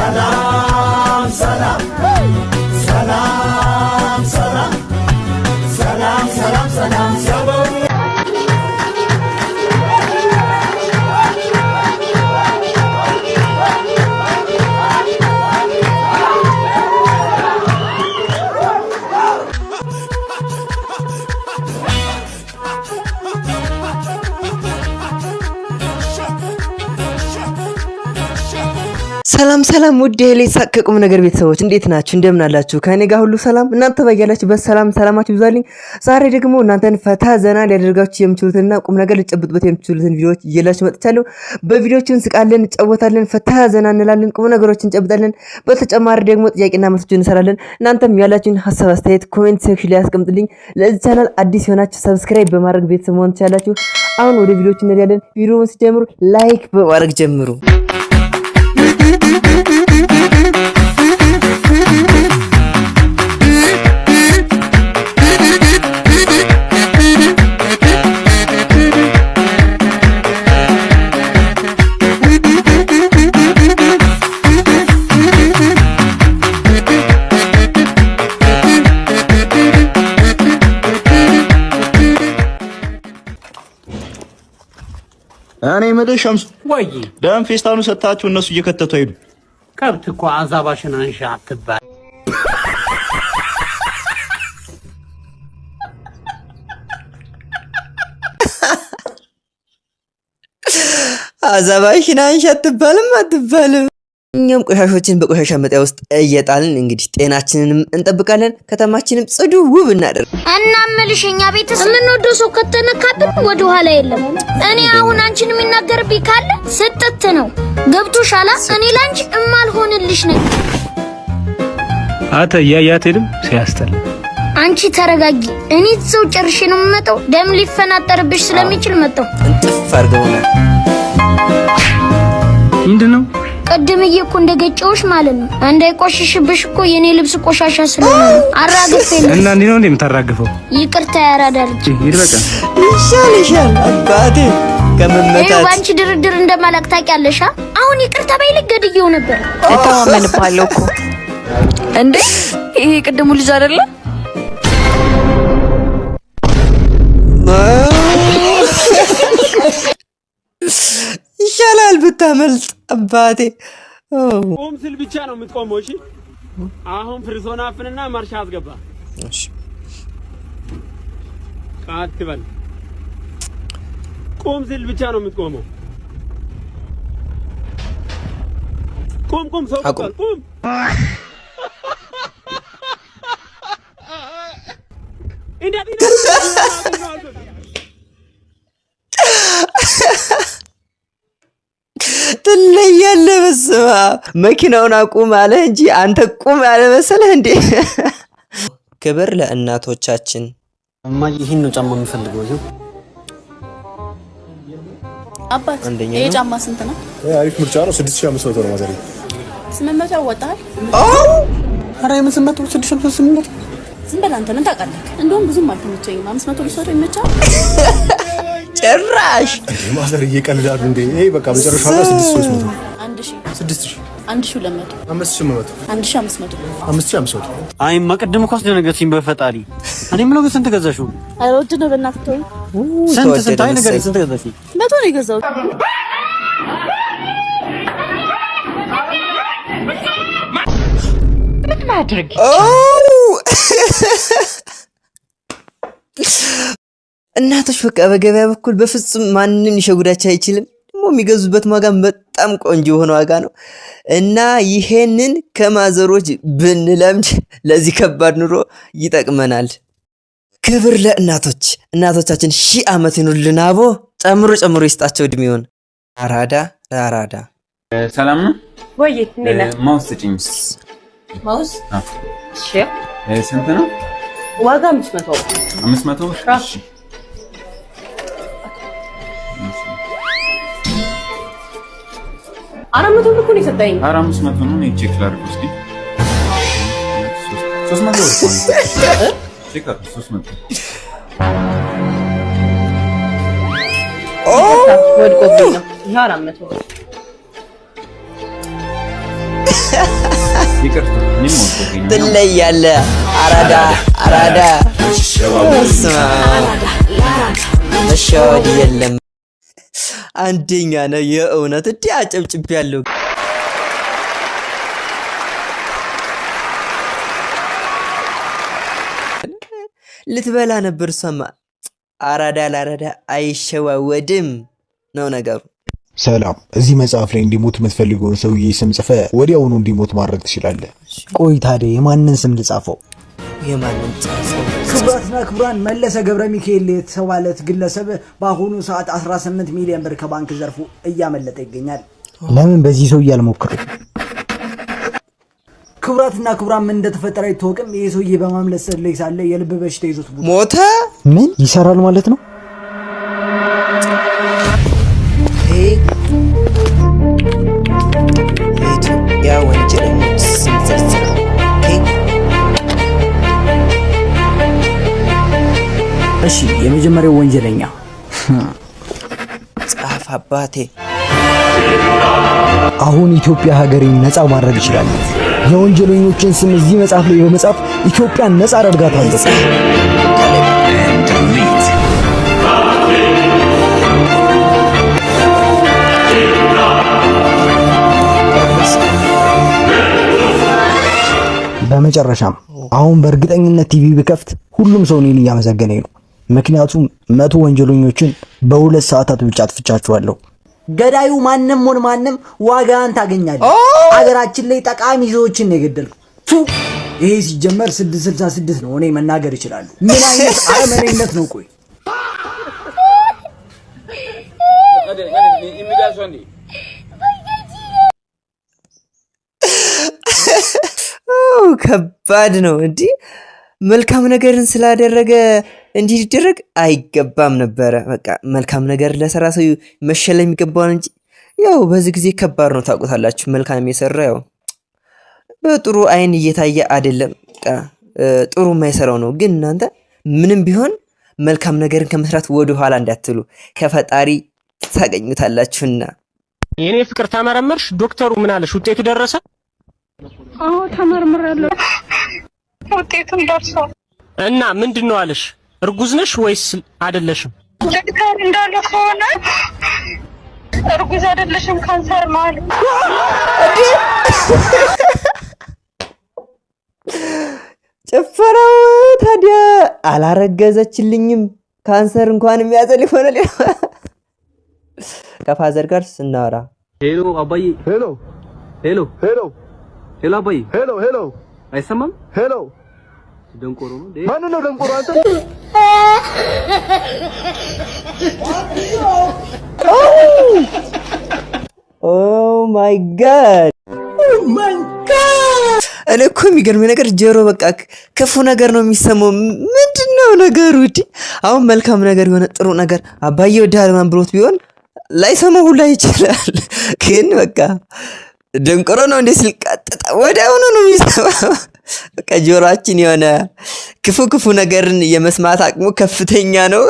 ሰላም ሰላም ሰላም ሰላም ሰላም ሰላም ሰላም ሰበው ሰላም ሰላም ውድ የሌሳ ከቁም ነገር ቤተሰቦች እንዴት ናችሁ? እንደምን አላችሁ? ከኔ ጋር ሁሉ ሰላም፣ እናንተ ባያላችሁ በሰላም ሰላማችሁ ይብዛልኝ። ዛሬ ደግሞ እናንተን ፈታ ዘና ሊያደርጋችሁ የምችሉትና ቁም ነገር ልጨብጡበት የምትችሉትን ቪዲዮዎች እየላችሁ መጥቻለሁ። በቪዲዮቹን ስቃለን፣ እንጫወታለን፣ ፈታ ዘና እንላለን፣ ቁም ነገሮችን እንጨብጣለን። በተጨማሪ ደግሞ ጥያቄና መልሶችን እንሰራለን። እናንተም ያላችሁን ሐሳብ አስተያየት ኮሜንት ሴክሽን ላይ አስቀምጡልኝ። ለዚህ ቻናል አዲስ የሆናችሁ ሰብስክራይብ በማድረግ ቤተሰብ መሆን ትችላላችሁ። አሁን ወደ ቪዲዮቹ እንሄዳለን። ቪዲዮውን ሲጀምሩ ላይክ በማድረግ ጀምሩ። እኔ የምልህ ሸምሱ ወይ ደም ፌስታኑ ሰጣችሁ እነሱ እየከተቱ ሄዱ። ከብት እኮ አዛባሽን አንሻ አትባል። አዛባሽን አንሻ አትባልም። እኛም ቆሻሾችን በቆሻሻ መጣያ ውስጥ እየጣልን እንግዲህ ጤናችንንም እንጠብቃለን፣ ከተማችንም ጽዱ ውብ እናደርግ። እና መልሽኛ ቤተሰብ የምንወደው ሰው ከተነካብን ወደ ኋላ የለም። እኔ አሁን አንቺን የሚናገርብኝ ካለ ስጥት ነው። ገብቶሻላ? እኔ ላንቺ እማልሆንልሽ ነኝ። አተ ያያት ሄድም ሲያስተል አንቺ ተረጋጊ። እኔ ሰው ጨርሼ ነው የምመጣው። ደም ሊፈናጠርብሽ ስለሚችል መጣው። እንጥፍ አድርገውና ምንድነው ቀድምዬ እኮ እንደገጨውሽ ማለት ነው። እንዳይቆሽሽብሽ እኮ የኔ ልብስ ቆሻሻ ስለሆነ አራግፈኝ እና እንዴ ነው እንደምታራግፈው? ይቅርታ ያራዳልች ይርበቃ ይሻልሻል አባቴ ከመመታት ባንቺ ድርድር እንደማላቅ ታውቂያለሽ። አሁን ይቅርታ ባይልክ ገድየው ነበር። ተማመንባለሁ እኮ እንዴ ይሄ ቅድሙ ልጅ አይደለ? ይሻላል ብታመልጥ አባቴ። ቁም ስል ብቻ ነው የምትቆመው። እሺ አሁን ፍርሶና አፍንና ማርሻ አስገባ። እሺ ቃት በል። ቁም ስል ብቻ ነው የምትቆመው። ቁም ሰው ቁም። ትለያለህ። በስመ አብ መኪናውን አቁም አለ እንጂ አንተ ቁም ያለ መሰለህ እንዴ? ክብር ለእናቶቻችን። እማዬ ይሄን ነው ጫማ የምፈልገው። ይሄ አባት ይሄ ጫማ ስንት ነው? አሪፍ ምርጫ ነው። 6500 ነው ማዘሪ። 800 ያወጣል። አዎ አረ 800 600 ዝም በል አንተ ምን ታውቃለህ? እንደውም ብዙም አልተመቸኝም። 500 ቢሰሩ ይመቻል። ጭራሽ ማዘር እየቀልዳሉ እንዴ? ይሄ በቃ መጨረሻው ላይ 6300 1000 1200 5800 1500 5500 አይ ማቀደም እኮ አስደነገጥሽኝ በፈጣሪ። እኔ ምን ነው ስንት ገዛሽው? ኧረ ወድ ነው በእናትህ ተወኝ። ስንት አይ ነገር ስንት ገዛሽው? 100 ነው የገዛሁት። ምን ማድረግ እናቶች በቃ በገበያ በኩል በፍጹም ማንንም ሊሸጉዳቸው አይችልም። ደግሞ የሚገዙበት ዋጋ በጣም ቆንጆ የሆነ ዋጋ ነው እና ይሄንን ከማዘሮች ብንለምድ ለዚህ ከባድ ኑሮ ይጠቅመናል። ክብር ለእናቶች፣ እናቶቻችን 1000 ዓመት ይኑርልን። አቦ ጨምሮ ይስጣቸው እድሜውን። አራዳ ሰላም ነው ወይ? ነና ማውስ ስጪኝ። ማውስ እሺ ስንት ነው ዋጋ? 500 እሺ 400 ብር እኮ ነው የሰጠኝ። 500 ነው። ቼክ ላድርግ እስኪ። 300 ቼክ አድርግ። 300 ወድቆብኝ ነው። ይሄ 400 ብር ይቅርታ እኔም ወጥቶኝ ትለያለህ። አራዳ አራዳ መሸወድ የለም። አንደኛ ነው የእውነት እንዴ አጨብጭቤያለሁ። ልትበላ ነበር እሷማ። አራዳ ለአራዳ አይሸዋወድም ነው ነገሩ። ሰላም፣ እዚህ መጽሐፍ ላይ እንዲሞት የምትፈልገውን ሰውዬ ስም ጽፈህ ወዲያውኑ እንዲሞት ማድረግ ትችላለህ። ቆይ ታዲያ የማንን ስም ልጻፈው? የማንን ጻፈው? ክቡራትና ክቡራን፣ መለሰ ገብረ ሚካኤል የተባለ ግለሰብ በአሁኑ ሰዓት 18 ሚሊዮን ብር ከባንክ ዘርፉ እያመለጠ ይገኛል። ለምን በዚህ ሰውዬ አልሞክርም? ክቡራትና ክቡራን፣ ምን እንደተፈጠረ አይታወቅም። ይሄ ሰውዬ በማምለጥ ላይ ሳለ የልብ በሽታ ይዞት ሞተ። ምን ይሰራል ማለት ነው? የኢትዮጵያ ወንጀለኞች ስም ዝርዝር እሺ፣ የመጀመሪያው ወንጀለኛ ጻፍ አባቴ። አሁን ኢትዮጵያ ሀገሬን ነፃ ማድረግ ይችላል። የወንጀለኞችን ስም እዚህ መጽሐፍ ላይ በመጻፍ ኢትዮጵያን ነፃ አደርጋታለሁ። በመጨረሻም አሁን በእርግጠኝነት ቲቪ ብከፍት ሁሉም ሰው እኔን እያመሰገነኝ ነው። ምክንያቱም 100 ወንጀለኞችን በ2 ሰዓታት ብቻ አጥፍቻቸዋለሁ። ገዳዩ ማንም ሆነ ማንም ዋጋን ታገኛለህ። አገራችን ላይ ጠቃሚ ሰዎችን ነው የገደልኩት። ይሄ ሲጀመር 666 ነው። እኔ መናገር ይችላል። ምን አይነት አረመኔነት ነው? ቆይ ከባድ ነው እንዴ! መልካም ነገርን ስላደረገ እንዲህ ሊደረግ አይገባም ነበረ። በቃ መልካም ነገር ለሰራ ሰው መሸለም የሚገባው እንጂ ያው በዚህ ጊዜ ከባድ ነው። ታውቁታላችሁ። መልካም የሰራ ያው በጥሩ አይን እየታየ አይደለም። ጥሩ የማይሰራው ነው። ግን እናንተ ምንም ቢሆን መልካም ነገርን ከመስራት ወደ ኋላ እንዳትሉ፣ ከፈጣሪ ታገኙታላችሁና። የኔ ፍቅር ተመረመርሽ? ዶክተሩ ምን አለሽ? ውጤቱ ደረሰ? አዎ ተመርምሬያለሁ። ውጤቱም ደርሷል። እና ምንድነው አለሽ? እርጉዝ ነሽ ወይስ አይደለሽም? ዶክተር እንዳለ ከሆነ እርጉዝ አይደለሽም፣ ካንሰር ነው አለ። ጭፈራው ታዲያ አላረገዘችልኝም። ካንሰር እንኳን የሚያዘል ይሆናል። ከፋዘር ጋር ስናወራ ሄሎ አባዬ፣ ሄሎ ሄሎ ሄሎ ሄሎ አባዬ፣ ሄሎ ሄሎ፣ አይሰማም? ሄሎ ደንቆሮ ነው። ማን ነው ደንቆሮ? አንተ ኦ ማይ ጋድ፣ ኦ ማይ ጋድ። እኔ እኮ የሚገርመኝ ነገር ጆሮ በቃ ክፉ ነገር ነው የሚሰማው። ምንድነው ነገሩ? አሁን መልካም ነገር የሆነ ጥሩ ነገር አባዬ ወዳለ ማን ብሎት ቢሆን ላይሰማው ሁላ ይችላል። ግን በቃ ደንቆሮ ነው እንደ ሲልቀጥጣ ወዲያውኑ ነው የሚሰማው። በቃ ጆሮአችን የሆነ ክፉ ነገርን የመስማት አቅሙ ከፍተኛ ነው።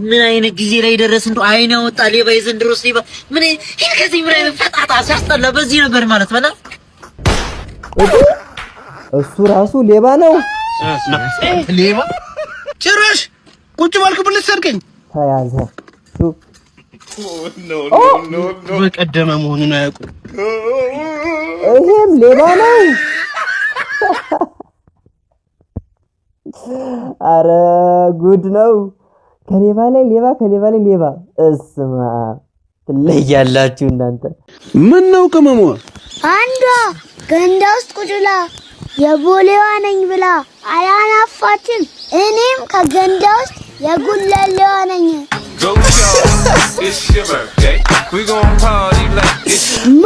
ምን አይነት ጊዜ ላይ ደረስ? እንደው አይን ያወጣ ሌባ የዘንድሮስ ሌባ ምን ይሄ ከዚህ ምን አይነት ፈጣጣ ሲያስጠላ። በዚህ ነበር ማለት በላ እሱ ራሱ ሌባ ነው። ሌባ ጭራሽ ቁጭ ባልኩ ልትሰርቀኝ ተያዘ። በቀደመ መሆኑን አያውቁም። ይሄም ሌባ ነው። አረ ጉድ ነው። ከሌባ ላይ ሌባ፣ ከሌባ ላይ ሌባ። እስማ ትለያላችሁ እናንተ። ምን ነው ቅመሟ? አንዷ ገንዳ ውስጥ ቁጭ ብላ የቦሌዋ ነኝ ብላ አላናፋችን። እኔም ከገንዳ ውስጥ የጉለሌዋ ነኝ።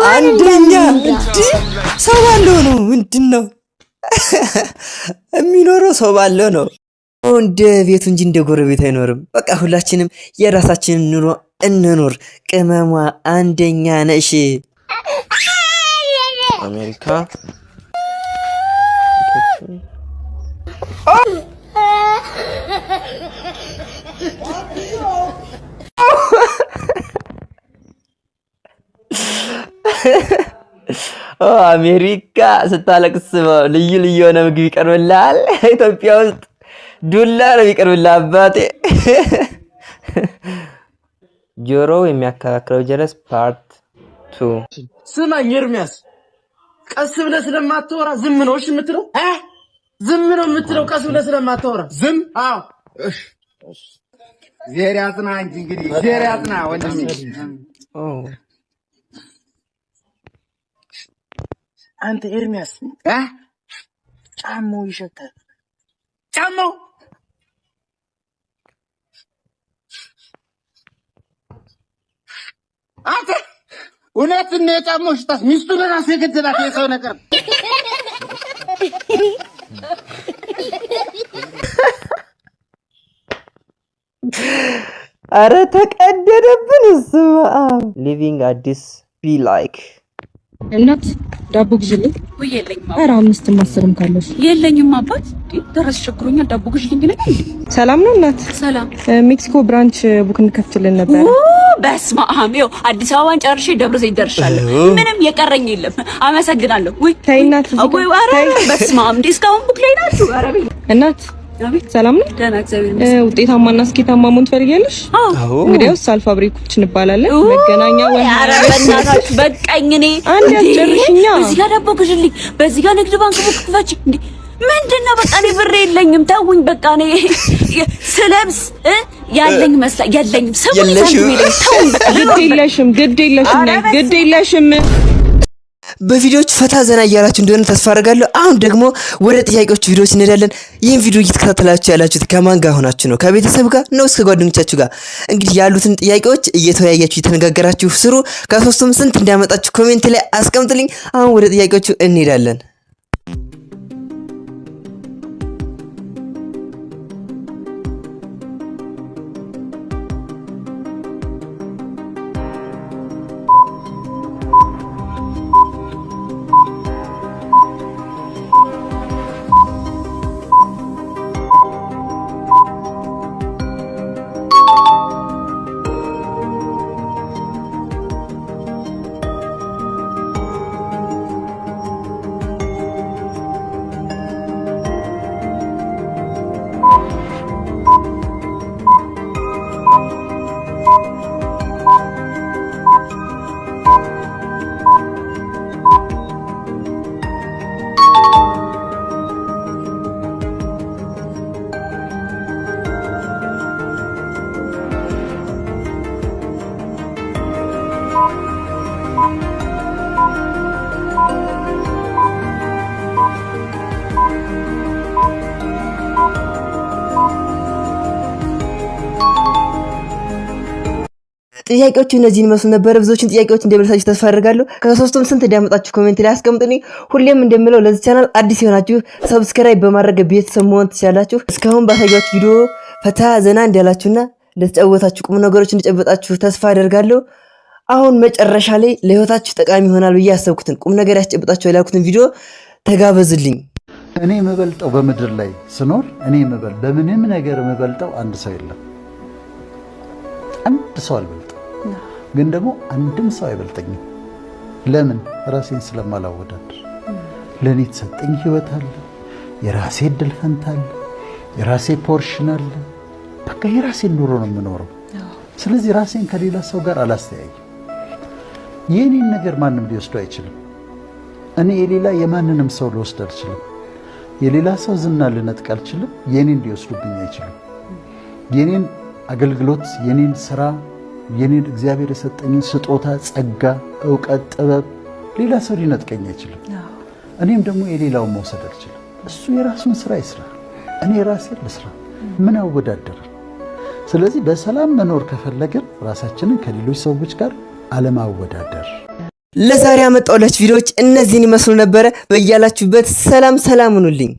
አንደኛ እንዴ ሰው ባለው ነው። ምንድን ነው የሚኖረው? ሰው ባለው ነው እንደ ቤቱ እንጂ እንደ ጎረቤት አይኖርም። በቃ ሁላችንም የራሳችንን ኑሮ እንኖር። ቅመሟ አንደኛ ነሽ። አሜሪካ አሜሪካ ስታለቅስ ልዩ ልዩ የሆነ ምግብ ይቀርብልሃል። ኢትዮጵያ ውስጥ ዱላ ነው የሚቀርብልህ አባቴ። ጆሮ የሚያከራክረው ጀለስ ፓርት 2። ስማኝ ኤርሚያስ፣ ቀስ ብለህ ስለማትወራ ዝም ነው እሺ የምትለው? ዝም ነው የምትለው ቀስ ብለህ ስለማትወራ? ዝም? አዎ። ዜር ያጽና እንጂ እንግዲህ ዜር ያጽና ወንድሜ። አንተ ኤርሚያስ ጫማው ይሸታል። ጫማው አንተ እውነትን ነው የጫማው ሽታስ ሚስቱን ራሱ የገደላት የሰው ነገር። አረ ተቀደደብን። ሊቪንግ አዲስ ቢ ላይክ እናት ዳቦ ግዢልኝ። ወይ የለኝም። ኧረ 5 10 ካለሽ የለኝም። አባት ደረስ ቸግሮኛል። ዳቦ ግዢልኝ ብለኝ። ሰላም ነው እናት? ሰላም። ሜክሲኮ ብራንች ቡክ እንከፍትልን ነበር። በስመ አብ። ይኸው አዲስ አበባን ጨርሼ ደብረ ዘይት ደርሻለሁ። ምንም የቀረኝ የለም። አመሰግናለሁ። ወይ ተይ እናት። ወይ ኧረ በስመ አብ። እንዴ እስካሁን ቡክ ላይ ናችሁ? ኧረ እናት ሰላም ነው? ደህና እግዚአብሔር። ውጤታማና ስኬታማ መሆን ትፈልጊያለሽ? አዎ። እንግዲያውስ አልፋብሪኮች እንባላለን። መገናኛ ወይ ኧረ በእናታችሁ በቃኝ። እኔ አንዴ አጨርሽኛ። በዚህ ጋር ዳቦ ግዢልኝ፣ በዚህ ጋር ንግድ ባንክ ቡክ ክፈች። እንዴ ምንድነው? በቃ እኔ ብር የለኝም፣ ተውኝ። በቃ እኔ ስለብስ ያለኝ መስላ የለኝም። ሰው ይዘንዱ ይለኝ። ተውኝ በቃ። ግድ የለሽም። በቪዲዮዎች ፈታ ዘና እያላችሁ እንደሆነ ተስፋ አደርጋለሁ። አሁን ደግሞ ወደ ጥያቄዎች ቪዲዮዎች እንሄዳለን። ይህን ቪዲዮ እየተከታተላችሁ ያላችሁት ከማን ጋር ሆናችሁ ነው? ከቤተሰብ ጋር ነው? እስከ ጓደኞቻችሁ ጋር? እንግዲህ ያሉትን ጥያቄዎች እየተወያያችሁ እየተነጋገራችሁ ስሩ። ከሶስቱም ስንት እንዳመጣችሁ ኮሜንት ላይ አስቀምጡልኝ። አሁን ወደ ጥያቄዎቹ እንሄዳለን። ጥያቄዎቹ እነዚህን መስሉ ነበር። ብዙዎችን ጥያቄዎች እንደመለሳችሁ ተስፋ አደርጋለሁ። ከሶስቱም ስንት እንዳመጣችሁ ኮሜንት ላይ አስቀምጡልኝ። ሁሌም እንደምለው ለዚህ ቻናል አዲስ የሆናችሁ ሰብስክራይብ በማድረግ ቤተሰብ መሆን ትችላላችሁ። እስካሁን ባሳያችሁ ቪዲዮ ፈታ ዘና እንዳላችሁና ለተጫወታችሁ ቁም ነገሮች እንደጨበጣችሁ ተስፋ አደርጋለሁ። አሁን መጨረሻ ላይ ለህይወታችሁ ጠቃሚ ይሆናል ብዬ ያሰብኩትን ቁም ነገር ያስጨብጣችሁ ያልኩትን ቪዲዮ ተጋበዙልኝ። እኔ የምበልጠው በምድር ላይ ስኖር በምንም ነገር የምበልጠው አንድ ሰው የለም። አንድ ሰው አልበልጥም፣ ግን ደግሞ አንድም ሰው አይበልጠኝም። ለምን? ራሴን ስለማላወዳደር። ለኔ የተሰጠኝ ህይወት አለ፣ የራሴ እድል ፈንታ አለ፣ የራሴ ፖርሽን አለ። በቃ የራሴን ኑሮ ነው የምኖረው። ስለዚህ ራሴን ከሌላ ሰው ጋር አላስተያይም። የኔን ነገር ማንም ሊወስዱ አይችልም። እኔ የሌላ የማንንም ሰው ልወስድ አልችልም። የሌላ ሰው ዝና ልነጥቅ አልችልም። የኔን ሊወስዱብኝ አይችልም። የኔን አገልግሎት፣ የኔን ስራ፣ የኔን እግዚአብሔር የሰጠኝን ስጦታ፣ ጸጋ፣ ዕውቀት፣ ጥበብ ሌላ ሰው ሊነጥቀኝ አይችልም። እኔም ደግሞ የሌላውን መውሰድ አልችልም። እሱ የራሱን ስራ ይስራ፣ እኔ ራሴን ልስራ። ምን አወዳደራል? ስለዚህ በሰላም መኖር ከፈለግን ራሳችንን ከሌሎች ሰዎች ጋር አለማወዳደር። ለዛሬ ያመጣሁላችሁ ቪዲዮዎች እነዚህን ይመስሉ ነበረ። በያላችሁበት ሰላም ሁኑልኝ።